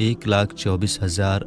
1,24,000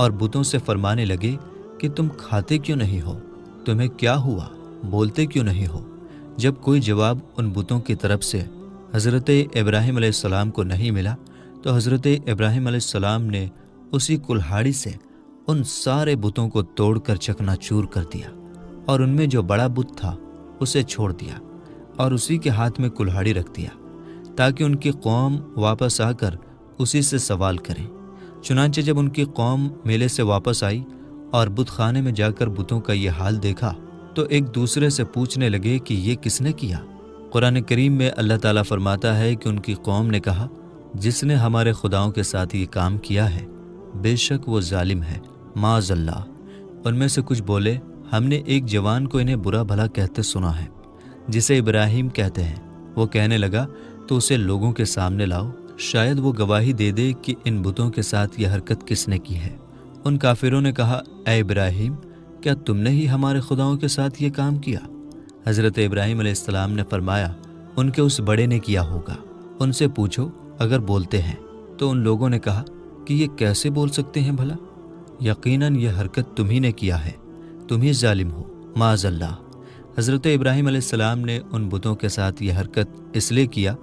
اور بتوں سے فرمانے لگے کہ تم کھاتے کیوں نہیں ہو؟ تمہیں کیا ہوا؟ بولتے کیوں نہیں ہو؟ جب کوئی جواب ان بتوں کی طرف سے حضرت ابراہیم علیہ السلام کو نہیں ملا تو حضرت ابراہیم علیہ السلام نے اسی کلہاڑی سے ان سارے بتوں کو توڑ کر چکنا چور کر دیا، اور ان میں جو بڑا بت تھا اسے چھوڑ دیا اور اسی کے ہاتھ میں کلہاڑی رکھ دیا، تاکہ ان کی قوم واپس آ کر اسی سے سوال کریں۔ چنانچہ جب ان کی قوم میلے سے واپس آئی اور بت خانے میں جا کر بتوں کا یہ حال دیکھا تو ایک دوسرے سے پوچھنے لگے کہ یہ کس نے کیا؟ قرآن کریم میں اللہ تعالیٰ فرماتا ہے کہ ان کی قوم نے کہا، جس نے ہمارے خداؤں کے ساتھ یہ کام کیا ہے بے شک وہ ظالم ہے، معاذ اللہ۔ ان میں سے کچھ بولے، ہم نے ایک جوان کو انہیں برا بھلا کہتے سنا ہے جسے ابراہیم کہتے ہیں۔ وہ کہنے لگا تو اسے لوگوں کے سامنے لاؤ، شاید وہ گواہی دے دے کہ ان بتوں کے ساتھ یہ حرکت کس نے کی ہے۔ ان کافروں نے کہا، اے ابراہیم، کیا تم نے ہی ہمارے خداؤں کے ساتھ یہ کام کیا؟ حضرت ابراہیم علیہ السلام نے فرمایا، ان کے اس بڑے نے کیا ہوگا، ان سے پوچھو اگر بولتے ہیں۔ تو ان لوگوں نے کہا کہ یہ کیسے بول سکتے ہیں بھلا؟ یقیناً یہ حرکت تم ہی نے کیا ہے، تم ہی ظالم ہو، معاذ اللہ۔ حضرت ابراہیم علیہ السلام نے ان بتوں کے ساتھ یہ حرکت اس لیے کیا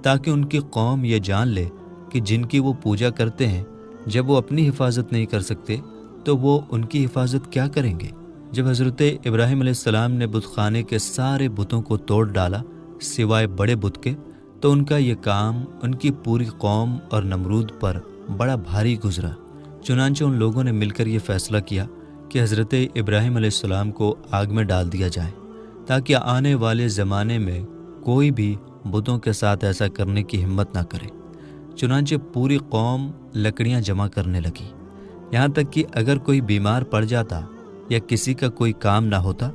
تاکہ ان کی قوم یہ جان لے کہ جن کی وہ پوجا کرتے ہیں جب وہ اپنی حفاظت نہیں کر سکتے تو وہ ان کی حفاظت کیا کریں گے۔ جب حضرت ابراہیم علیہ السلام نے بت خانے کے سارے بتوں کو توڑ ڈالا سوائے بڑے بت کے، تو ان کا یہ کام ان کی پوری قوم اور نمرود پر بڑا بھاری گزرا۔ چنانچہ ان لوگوں نے مل کر یہ فیصلہ کیا کہ حضرت ابراہیم علیہ السلام کو آگ میں ڈال دیا جائے، تاکہ آنے والے زمانے میں کوئی بھی بتوں کے ساتھ ایسا کرنے کی ہمت نہ کرے۔ چنانچہ پوری قوم لکڑیاں جمع کرنے لگی، یہاں تک کہ اگر کوئی بیمار پڑ جاتا یا کسی کا کوئی کام نہ ہوتا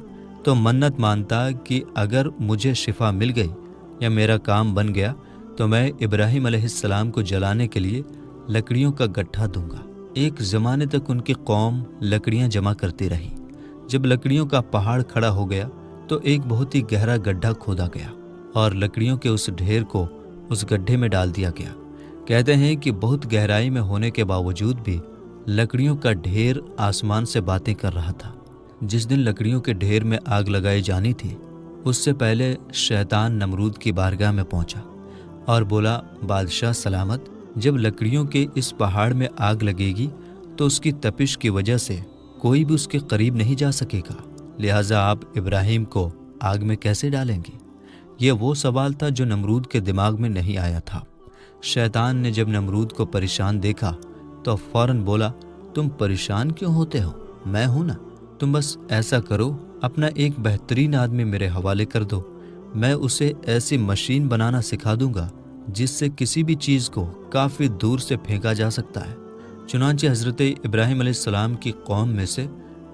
تو منت مانتا کہ اگر مجھے شفا مل گئی یا میرا کام بن گیا تو میں ابراہیم علیہ السلام کو جلانے کے لیے لکڑیوں کا گٹھا دوں گا۔ ایک زمانے تک ان کی قوم لکڑیاں جمع کرتی رہی۔ جب لکڑیوں کا پہاڑ کھڑا ہو گیا تو ایک بہت ہی گہرا گڈھا کھودا گیا اور لکڑیوں کے اس ڈھیر کو اس گڈھے میں ڈال دیا گیا۔ کہتے ہیں کہ بہت گہرائی میں ہونے کے باوجود بھی لکڑیوں کا ڈھیر آسمان سے باتیں کر رہا تھا۔ جس دن لکڑیوں کے ڈھیر میں آگ لگائی جانی تھی اس سے پہلے شیطان نمرود کی بارگاہ میں پہنچا اور بولا، بادشاہ سلامت، جب لکڑیوں کے اس پہاڑ میں آگ لگے گی تو اس کی تپش کی وجہ سے کوئی بھی اس کے قریب نہیں جا سکے گا، لہٰذا آپ ابراہیم کو آگ میں کیسے ڈالیں گے؟ یہ وہ سوال تھا جو نمرود کے دماغ میں نہیں آیا تھا۔ شیطان نے جب نمرود کو پریشان دیکھا تو فوراً بولا، تم پریشان کیوں ہوتے ہو؟ میں ہوں نا، تم بس ایسا کرو، اپنا ایک بہترین آدمی میرے حوالے کر دو، میں اسے ایسی مشین بنانا سکھا دوں گا جس سے کسی بھی چیز کو کافی دور سے پھینکا جا سکتا ہے۔ چنانچہ حضرت ابراہیم علیہ السلام کی قوم میں سے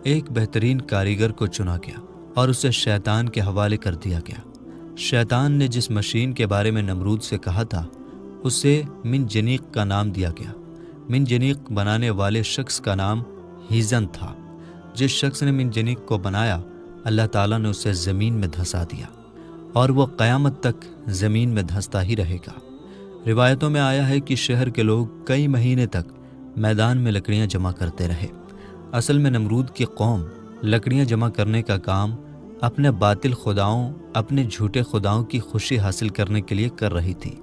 ایک بہترین کاریگر کو چنا گیا اور اسے شیطان کے حوالے کر دیا گیا۔ شیطان نے جس مشین کے بارے میں نمرود سے کہا تھا اسے منجنیق کا نام دیا گیا۔ منجنیق بنانے والے شخص کا نام ہیزن تھا۔ جس شخص نے منجنیق کو بنایا اللہ تعالیٰ نے اسے زمین میں دھسا دیا اور وہ قیامت تک زمین میں دھستا ہی رہے گا۔ روایتوں میں آیا ہے کہ شہر کے لوگ کئی مہینے تک میدان میں لکڑیاں جمع کرتے رہے۔ اصل میں نمرود کی قوم لکڑیاں جمع کرنے کا کام اپنے باطل خداؤں، اپنے جھوٹے خداؤں کی خوشی حاصل کرنے کے لیے کر رہی تھی،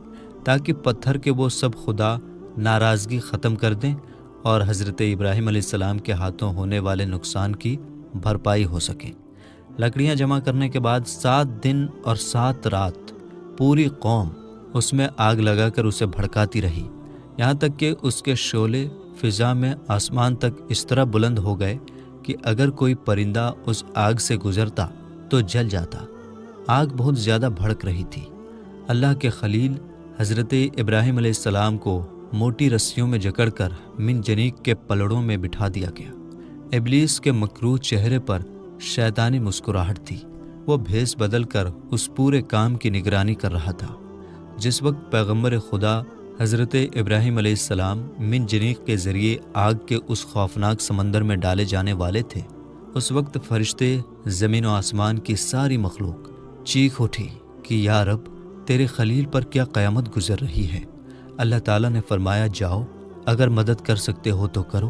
تاکہ پتھر کے وہ سب خدا ناراضگی ختم کر دیں اور حضرت ابراہیم علیہ السلام کے ہاتھوں ہونے والے نقصان کی بھرپائی ہو سکے۔ لکڑیاں جمع کرنے کے بعد 7 دن اور 7 رات پوری قوم اس میں آگ لگا کر اسے بھڑکاتی رہی، یہاں تک کہ اس کے شعلے فضا میں آسمان تک اس طرح بلند ہو گئے کہ اگر کوئی پرندہ اس آگ سے گزرتا تو جل جاتا۔ آگ بہت زیادہ بھڑک رہی تھی۔ اللہ کے خلیل حضرت ابراہیم علیہ السلام کو موٹی رسیوں میں جکڑ کر منجنیق کے پلڑوں میں بٹھا دیا گیا۔ ابلیس کے مکروہ چہرے پر شیطانی مسکراہٹ تھی۔ وہ بھیس بدل کر اس پورے کام کی نگرانی کر رہا تھا۔ جس وقت پیغمبر خدا حضرت ابراہیم علیہ السلام منجنیق کے ذریعے آگ کے اس خوفناک سمندر میں ڈالے جانے والے تھے، اس وقت فرشتے، زمین و آسمان کی ساری مخلوق چیخ اٹھی کہ یا رب، تیرے خلیل پر کیا قیامت گزر رہی ہے۔ اللہ تعالیٰ نے فرمایا، جاؤ، اگر مدد کر سکتے ہو تو کرو،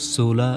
16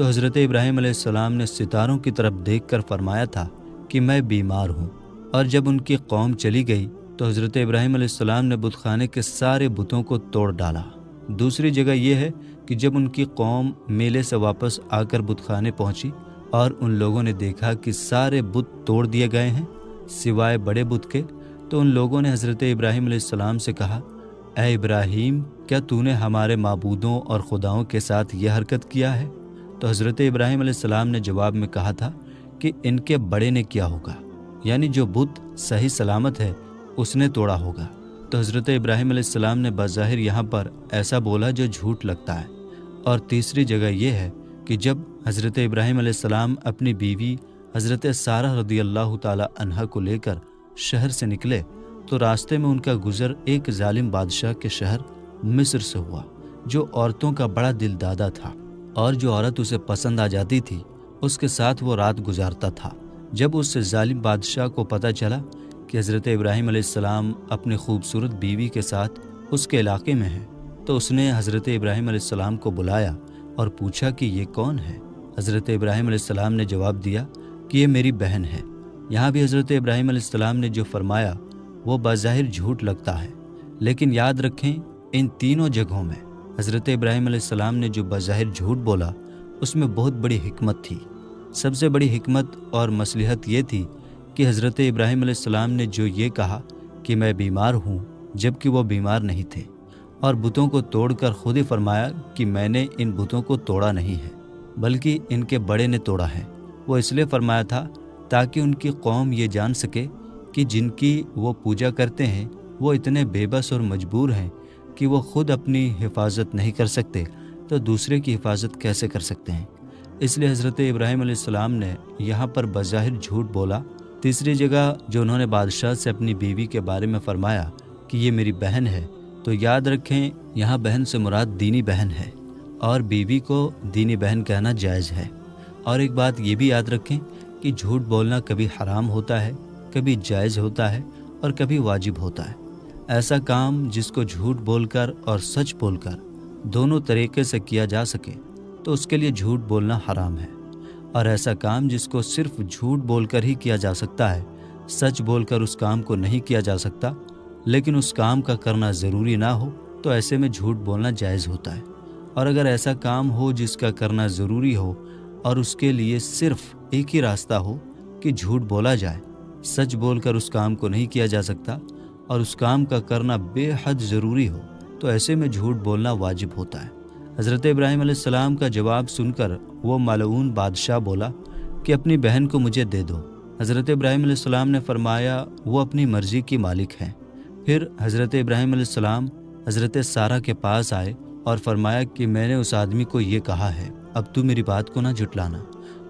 تو حضرت ابراہیم علیہ السلام نے ستاروں کی طرف دیکھ کر فرمایا تھا کہ میں بیمار ہوں، اور جب ان کی قوم چلی گئی تو حضرت ابراہیم علیہ السلام نے بت خانے کے سارے بتوں کو توڑ ڈالا۔ دوسری جگہ یہ ہے کہ جب ان کی قوم میلے سے واپس آ کر بت خانے پہنچی اور ان لوگوں نے دیکھا کہ سارے بت توڑ دیے گئے ہیں سوائے بڑے بت کے، تو ان لوگوں نے حضرت ابراہیم علیہ السلام سے کہا، اے ابراہیم، کیا تو نے ہمارے معبودوں اور خداؤں کے ساتھ یہ حرکت کیا ہے؟ تو حضرت ابراہیم علیہ السلام نے جواب میں کہا تھا کہ ان کے بڑے نے کیا ہوگا، یعنی جو بت صحیح سلامت ہے اس نے توڑا ہوگا۔ تو حضرت ابراہیم علیہ السلام نے بظاہر یہاں پر ایسا بولا جو جھوٹ لگتا ہے۔ اور تیسری جگہ یہ ہے کہ جب حضرت ابراہیم علیہ السلام اپنی بیوی حضرت سارہ رضی اللہ تعالی عنہا کو لے کر شہر سے نکلے تو راستے میں ان کا گزر ایک ظالم بادشاہ کے شہر مصر سے ہوا، جو عورتوں کا بڑا دل دادا تھا، اور جو عورت اسے پسند آ جاتی تھی اس کے ساتھ وہ رات گزارتا تھا۔ جب اس ظالم بادشاہ کو پتہ چلا کہ حضرت ابراہیم علیہ السلام اپنی خوبصورت بیوی کے ساتھ اس کے علاقے میں ہیں، تو اس نے حضرت ابراہیم علیہ السلام کو بلایا اور پوچھا کہ یہ کون ہے؟ حضرت ابراہیم علیہ السلام نے جواب دیا کہ یہ میری بہن ہے۔ یہاں بھی حضرت ابراہیم علیہ السلام نے جو فرمایا وہ بظاہر جھوٹ لگتا ہے، لیکن یاد رکھیں ان تینوں جگہوں میں حضرت ابراہیم علیہ السلام نے جو بظاہر جھوٹ بولا اس میں بہت بڑی حکمت تھی۔ سب سے بڑی حکمت اور مصلحت یہ تھی کہ حضرت ابراہیم علیہ السلام نے جو یہ کہا کہ میں بیمار ہوں، جبکہ وہ بیمار نہیں تھے، اور بتوں کو توڑ کر خود ہی فرمایا کہ میں نے ان بتوں کو توڑا نہیں ہے بلکہ ان کے بڑے نے توڑا ہے۔ وہ اس لیے فرمایا تھا تاکہ ان کی قوم یہ جان سکے کہ جن کی وہ پوجا کرتے ہیں وہ اتنے بے بس اور مجبور ہیں کہ وہ خود اپنی حفاظت نہیں کر سکتے تو دوسرے کی حفاظت کیسے کر سکتے ہیں۔ اس لیے حضرت ابراہیم علیہ السلام نے یہاں پر بظاہر جھوٹ بولا۔ تیسری جگہ جو انہوں نے بادشاہ سے اپنی بیوی کے بارے میں فرمایا کہ یہ میری بہن ہے، تو یاد رکھیں یہاں بہن سے مراد دینی بہن ہے، اور بیوی کو دینی بہن کہنا جائز ہے۔ اور ایک بات یہ بھی یاد رکھیں کہ جھوٹ بولنا کبھی حرام ہوتا ہے، کبھی جائز ہوتا ہے اور کبھی واجب ہوتا ہے۔ ایسا کام جس کو جھوٹ بول کر اور سچ بول کر دونوں طریقے سے کیا جا سکے تو اس کے لیے جھوٹ بولنا حرام ہے، اور ایسا کام جس کو صرف جھوٹ بول کر ہی کیا جا سکتا ہے، سچ بول کر اس کام کو نہیں کیا جا سکتا، لیکن اس کام کا کرنا ضروری نہ ہو تو ایسے میں جھوٹ بولنا جائز ہوتا ہے۔ اور اگر ایسا کام ہو جس کا کرنا ضروری ہو اور اس کے لیے صرف ایک ہی راستہ ہو کہ جھوٹ بولا جائے، سچ بول کر اس کام کو نہیں کیا جا سکتا، اور اس کام کا کرنا بے حد ضروری ہو، تو ایسے میں جھوٹ بولنا واجب ہوتا ہے۔ حضرت ابراہیم علیہ السلام کا جواب سن کر وہ ملعون بادشاہ بولا کہ اپنی بہن کو مجھے دے دو۔ حضرت ابراہیم علیہ السلام نے فرمایا وہ اپنی مرضی کی مالک ہیں۔ پھر حضرت ابراہیم علیہ السلام حضرت سارہ کے پاس آئے اور فرمایا کہ میں نے اس آدمی کو یہ کہا ہے، اب تو میری بات کو نہ جھٹلانا۔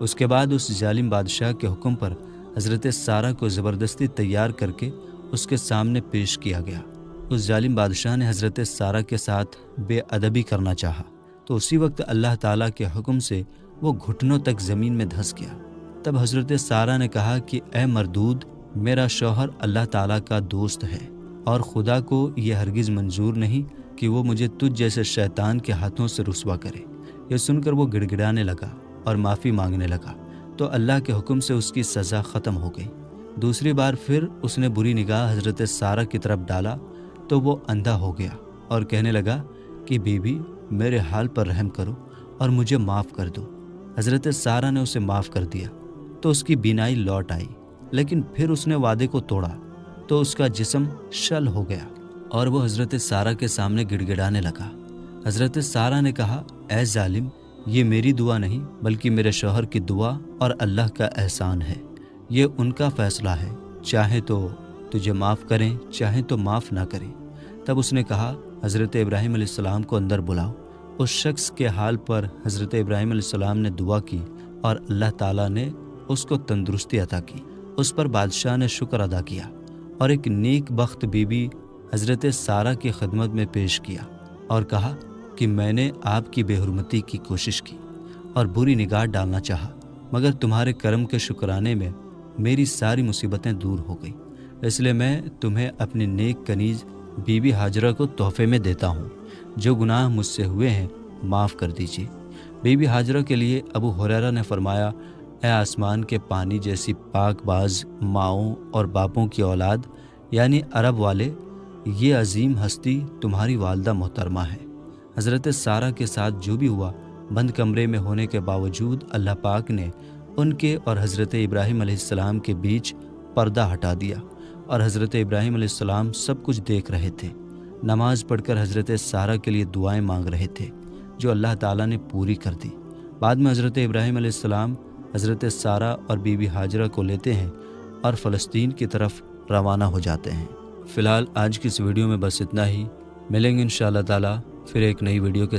اس کے بعد اس ظالم بادشاہ کے حکم پر حضرت سارہ کو زبردستی تیار کر کے اس کے سامنے پیش کیا گیا۔ اس ظالم بادشاہ نے حضرت سارہ کے ساتھ بے ادبی کرنا چاہا، تو اسی وقت اللہ تعالیٰ کے حکم سے وہ گھٹنوں تک زمین میں دھس گیا۔ تب حضرت سارہ نے کہا کہ اے مردود، میرا شوہر اللہ تعالیٰ کا دوست ہے، اور خدا کو یہ ہرگز منظور نہیں کہ وہ مجھے تجھ جیسے شیطان کے ہاتھوں سے رسوا کرے۔ یہ سن کر وہ گڑ گڑانے لگا اور معافی مانگنے لگا، تو اللہ کے حکم سے اس کی سزا ختم ہو گئی۔ دوسری بار پھر اس نے بری نگاہ حضرت سارہ کی طرف ڈالا تو وہ اندھا ہو گیا اور کہنے لگا کہ بیوی میرے حال پر رحم کرو اور مجھے معاف کر دو۔ حضرت سارہ نے اسے معاف کر دیا تو اس کی بینائی لوٹ آئی، لیکن پھر اس نے وعدے کو توڑا تو اس کا جسم شل ہو گیا اور وہ حضرت سارہ کے سامنے گڑ گڑانے لگا۔ حضرت سارہ نے کہا، اے ظالم، یہ میری دعا نہیں بلکہ میرے شوہر کی دعا اور اللہ کا احسان ہے، یہ ان کا فیصلہ ہے، چاہے تو تجھے معاف کریں چاہے تو معاف نہ کریں۔ تب اس نے کہا، حضرت ابراہیم علیہ السلام کو اندر بلاؤ۔ اس شخص کے حال پر حضرت ابراہیم علیہ السلام نے دعا کی اور اللہ تعالیٰ نے اس کو تندرستی عطا کی۔ اس پر بادشاہ نے شکر ادا کیا اور ایک نیک بخت بی بی حضرت سارہ کی خدمت میں پیش کیا اور کہا کہ میں نے آپ کی بے حرمتی کی کوشش کی اور بری نگاہ ڈالنا چاہا، مگر تمہارے کرم کے شکرانے میں میری ساری مصیبتیں دور ہو گئی، اس لیے میں تمہیں اپنی نیک کنیز بی بی ہاجرہ کو تحفے میں دیتا ہوں، جو گناہ مجھ سے ہوئے ہیں معاف کر دیجیے۔ بی بی حاجرہ کے لیے ابو ہریرہ نے فرمایا، اے آسمان کے پانی جیسی پاک باز ماؤں اور باپوں کی اولاد یعنی عرب والے، یہ عظیم ہستی تمہاری والدہ محترمہ ہے۔ حضرت سارہ کے ساتھ جو بھی ہوا، بند کمرے میں ہونے کے باوجود اللہ پاک نے ان کے اور حضرت ابراہیم علیہ السلام کے بیچ پردہ ہٹا دیا، اور حضرت ابراہیم علیہ السلام سب کچھ دیکھ رہے تھے۔ نماز پڑھ کر حضرت سارہ کے لیے دعائیں مانگ رہے تھے، جو اللہ تعالیٰ نے پوری کر دی۔ بعد میں حضرت ابراہیم علیہ السلام حضرت سارہ اور بی بی حاجرہ کو لیتے ہیں اور فلسطین کی طرف روانہ ہو جاتے ہیں۔ فی الحال آج کی اس ویڈیو میں بس اتنا ہی، ملیں گے انشاءاللہ تعالیٰ پھر ایک نئی ویڈیو کے